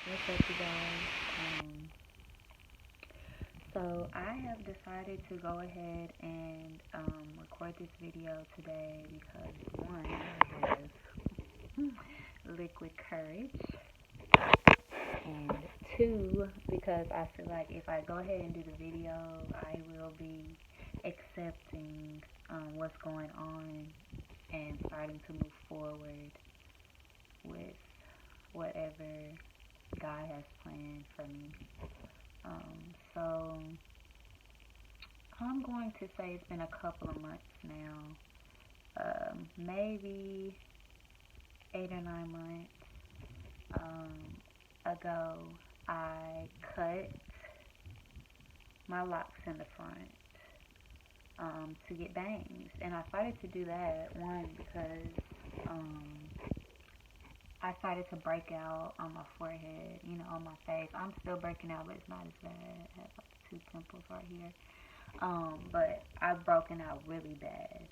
What's up, you guys? So I have decided to go ahead and record this video today because one, I have liquid courage, and two, because I feel like if I go ahead and do the video, I will be accepting what's going on and starting to move forward with whatever God has planned for me. So I'm going to say it's been a couple of months now, maybe 8 or 9 months ago. I cut my locks in the front to get bangs, and I started to do that one because I started to break out on my forehead, on my face. I'm still breaking out, but it's not as bad. I have like 2 pimples right here. But I've broken out really bad.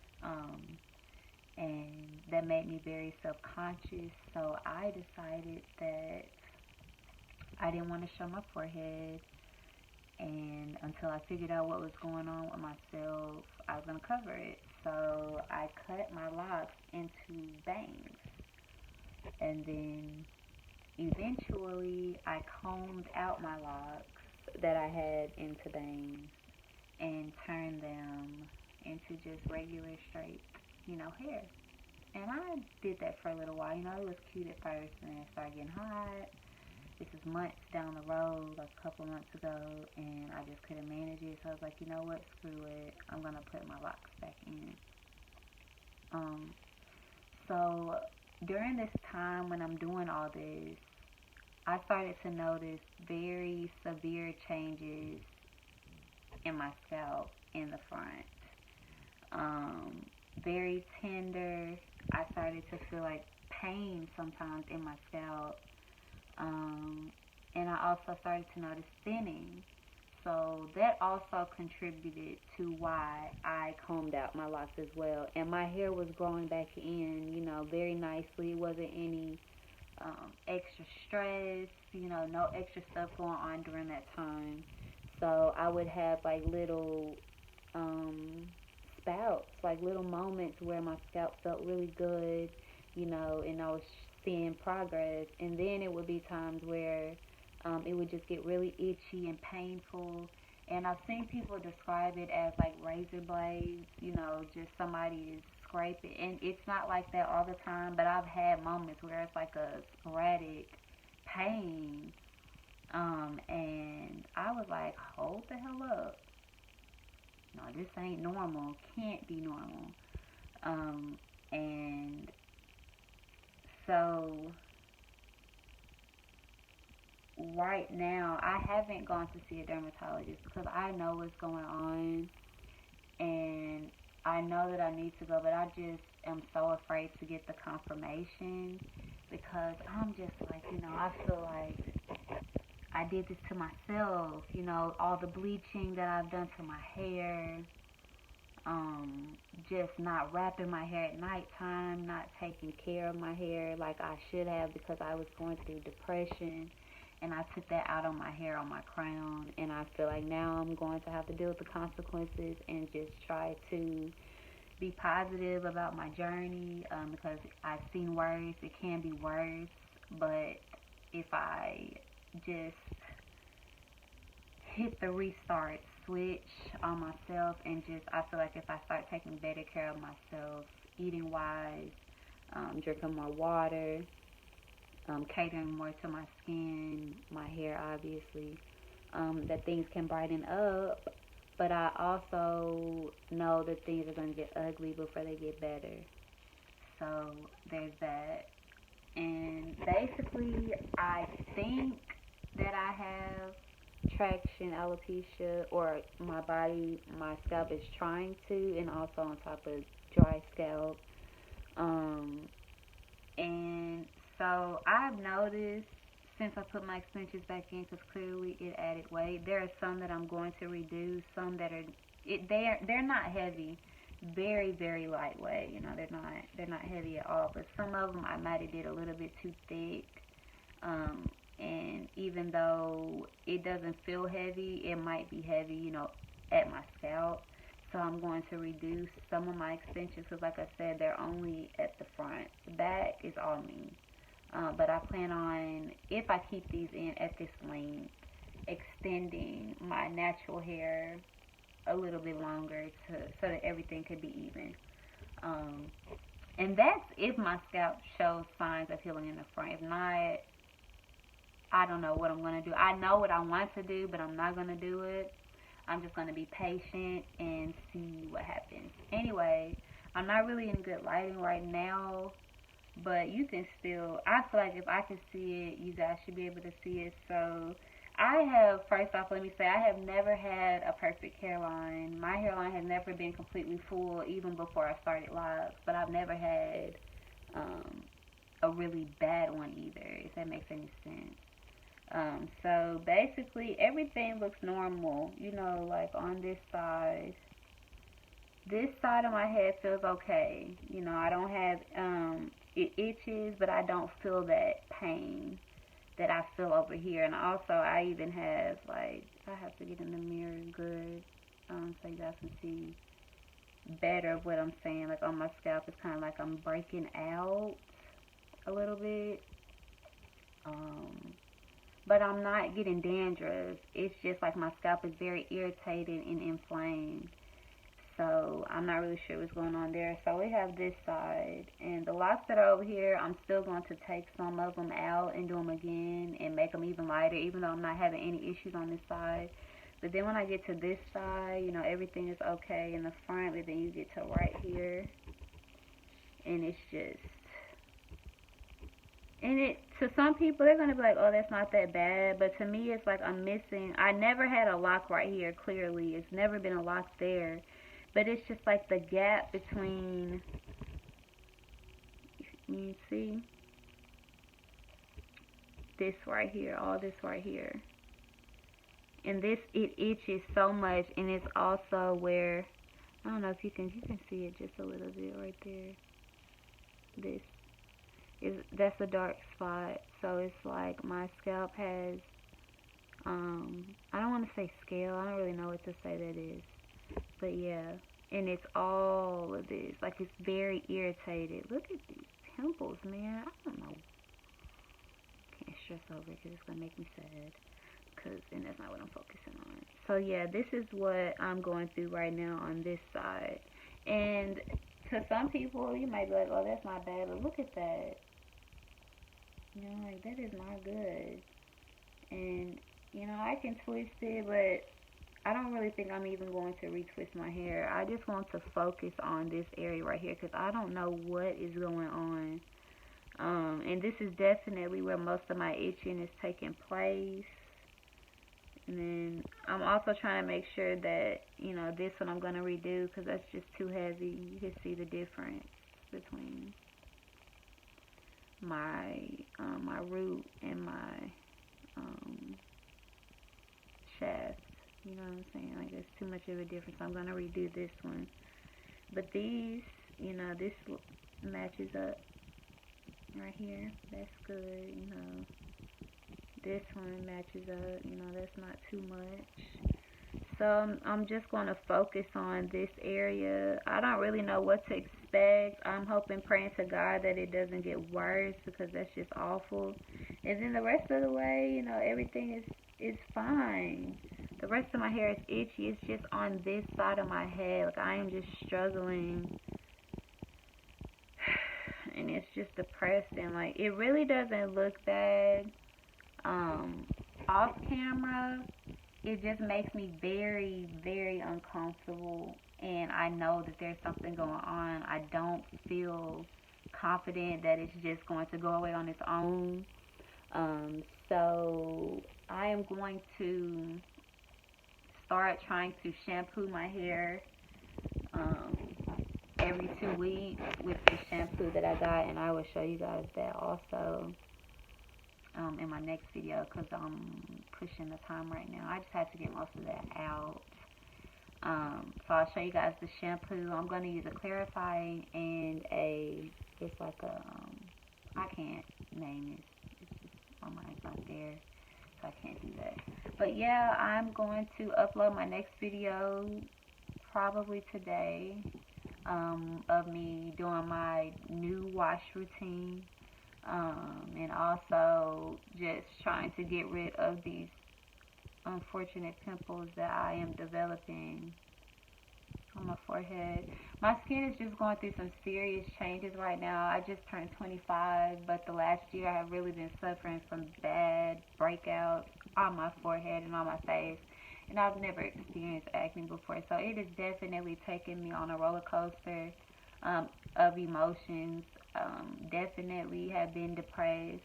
And that made me very self-conscious. So I decided that I didn't want to show my forehead. And until I figured out what was going on with myself, I was going to cover it. So I cut my locks into bangs. And then eventually I combed out my locks that I had into bangs and turned them into just regular straight, hair. And I did that for a little while. It was cute at first, and then it started getting hot. This is months down the road, like a couple months ago, and I just couldn't manage it. So I was like, you know what, screw it. I'm going to put my locks back in. So during this time when I'm doing all this, I started to notice very severe changes in my scalp in the front. Very tender. I started to feel like pain sometimes in my scalp. And I also started to notice thinning. So that also contributed to why I combed out my locks as well. And my hair was growing back in, very nicely. It wasn't any extra stress, no extra stuff going on during that time. So I would have like little spouts, like little moments where my scalp felt really good, and I was seeing progress. And then it would be times where it would just get really itchy and painful. And I've seen people describe it as like razor blades, just somebody is scraping. And it's not like that all the time, but I've had moments where it's like a sporadic pain. And I was like, hold the hell up. No, this ain't normal. Can't be normal. And so right now I haven't gone to see a dermatologist because I know what's going on and I know that I need to go, but I just am so afraid to get the confirmation because I'm just like, I feel like I did this to myself, all the bleaching that I've done to my hair, just not wrapping my hair at nighttime, not taking care of my hair like I should have because I was going through depression. And I took that out on my hair, on my crown, and I feel like now I'm going to have to deal with the consequences and just try to be positive about my journey because I've seen worse. It can be worse, but if I just hit the restart switch on myself and just, I feel like if I start taking better care of myself, eating wise, drinking more water, catering more to my skin, my hair, obviously, that things can brighten up. But I also know that things are going to get ugly before they get better. So there's that. And basically, I think that I have traction alopecia, or my scalp is trying to, and also on top of dry scalp. And so I've noticed since I put my extensions back in, because clearly it added weight. There are some that I'm going to reduce, some that are they're not heavy, very very lightweight. They're not heavy at all. But some of them I might have did a little bit too thick, and even though it doesn't feel heavy, it might be heavy, you know, at my scalp. So I'm going to reduce some of my extensions because, like I said, they're only at the front. The back is all me. But I plan on, if I keep these in at this length, extending my natural hair a little bit longer so that everything could be even. Um, and that's if my scalp shows signs of healing in the front. If not, I don't know what I'm going to do. I know what I want to do, but I'm not going to do it. I'm just going to be patient and see what happens. Anyway, I'm not really in good lighting right now, but you can still, I feel like if I can see it, you guys should be able to see it. So I have, first off, let me say, I have never had a perfect hairline. My hairline has never been completely full, even before I started locks, but I've never had a really bad one either, if that makes any sense. So basically everything looks normal, you know, like on this side. This side of my head feels okay. You know, I don't have, it itches, but I don't feel that pain that I feel over here. And also, I even have, like, I have to get in the mirror good, so you guys can see better of what I'm saying. Like, on my scalp, it's kind of like I'm breaking out a little bit. But I'm not getting dandruff. It's just like my scalp is very irritated and inflamed. So I'm not really sure what's going on there. So we have this side. And the locks that are over here, I'm still going to take some of them out and do them again and make them even lighter, even though I'm not having any issues on this side. But then when I get to this side, you know, everything is okay in the front. But then you get to right here. And it's just... And it, to some people, they're going to be like, oh, that's not that bad. But to me, it's like I'm missing. I never had a lock right here, clearly. It's never been a lock there. But it's just like the gap between, you see, this right here, all this right here. And this, it itches so much. And it's also where, I don't know if you can see it just a little bit right there. This. That's a dark spot, so it's like my scalp has, I don't want to say scale, I don't really know what to say that is, but yeah, and it's all of this, like it's very irritated. Look at these pimples, man. I don't know, can't stress over it because it's going to make me sad, and that's not what I'm focusing on. So yeah, this is what I'm going through right now on this side, and to some people, you might be like, oh, that's not bad, but look at that. You know, like, that is not good. And, you know, I can twist it, but I don't really think I'm even going to retwist my hair. I just want to focus on this area right here because I don't know what is going on. And this is definitely where most of my itching is taking place. And then I'm also trying to make sure that, you know, this one I'm going to redo because that's just too heavy. You can see the difference between my my root and my shaft. You know what I'm saying? Like, there's too much of a difference. I'm going to redo this one. But these, you know, this matches up right here. That's good, you know. This one matches up, you know, that's not too much. So I'm just going to focus on this area. I don't really know what to expect. I'm hoping, praying to God that it doesn't get worse because that's just awful. And then the rest of the way, you know, everything is fine. The rest of my hair is itchy. It's just on this side of my head. Like, I am just struggling. And it's just depressing. Like, it really doesn't look bad. Off camera, it just makes me very, very uncomfortable, and I know that there's something going on. I don't feel confident that it's just going to go away on its own. So I am going to start trying to shampoo my hair every 2 weeks with the shampoo that I got, and I will show you guys that also in my next video because I'm pushing the time right now. I just had to get most of that out. So I'll show you guys the shampoo. I'm going to use a clarifying and it's like a, I can't name it. It's just, my mind's not there. so I can't do that. But yeah, I'm going to upload my next video probably today, of me doing my new wash routine, and also just trying to get rid of these unfortunate pimples that I am developing on my forehead. My skin is just going through some serious changes right now. I just turned 25, but the last year I have really been suffering from bad breakouts on my forehead and on my face. And I've never experienced acne before, so it has definitely taken me on a roller coaster of emotions. Definitely have been depressed,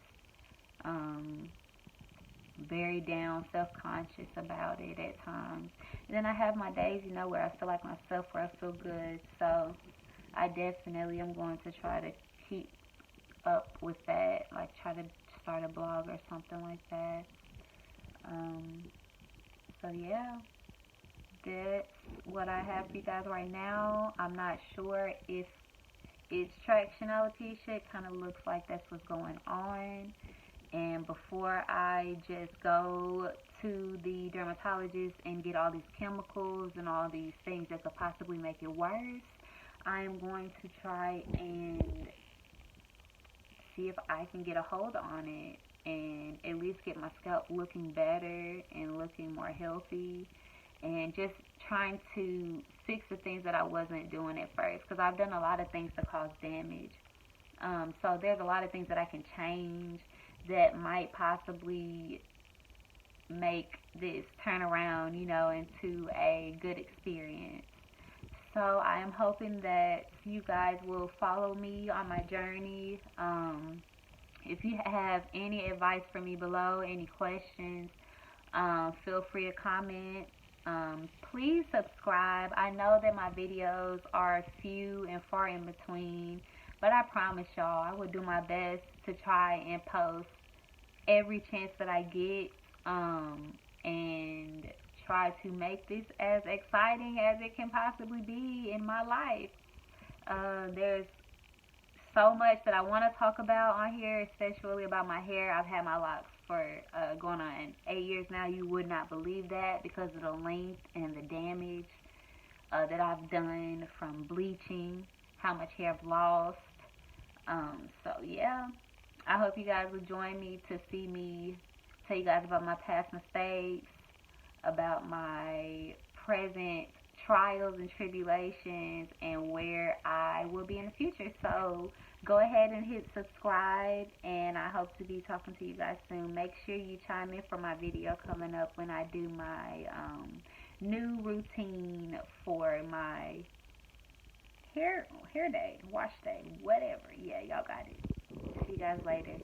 very down, self-conscious about it at times. And then I have my days, where I feel like myself, where I feel good. So I definitely am going to try to keep up with that, like try to start a blog or something like that. So yeah, that's what I have for you guys right now. I'm not sure if it's traction alopecia. It kind of looks like that's what's going on. And before I just go to the dermatologist and get all these chemicals and all these things that could possibly make it worse, I am going to try and see if I can get a hold on it and at least get my scalp looking better and looking more healthy, and just trying to fix the things that I wasn't doing at first, because I've done a lot of things to cause damage. So there's a lot of things that I can change that might possibly make this turn around, into a good experience. So I am hoping that you guys will follow me on my journey. If you have any advice for me below, any questions, feel free to comment. Please subscribe. I know that my videos are few and far in between, but I promise y'all I will do my best to try and post every chance that I get, and try to make this as exciting as it can possibly be in my life. There's so much that I want to talk about on here, especially about my hair. I've had my locks for going on 8 years now. You would not believe that, because of the length and the damage that I've done from bleaching, how much hair I've lost. So yeah, I hope you guys will join me to see me tell you guys about my past mistakes, about my present trials and tribulations, and where I will be in the future. So go ahead and hit subscribe, and I hope to be talking to you guys soon. Make sure you chime in for my video coming up when I do my new routine for my hair day, wash day, whatever. Yeah, y'all got it. See you guys later.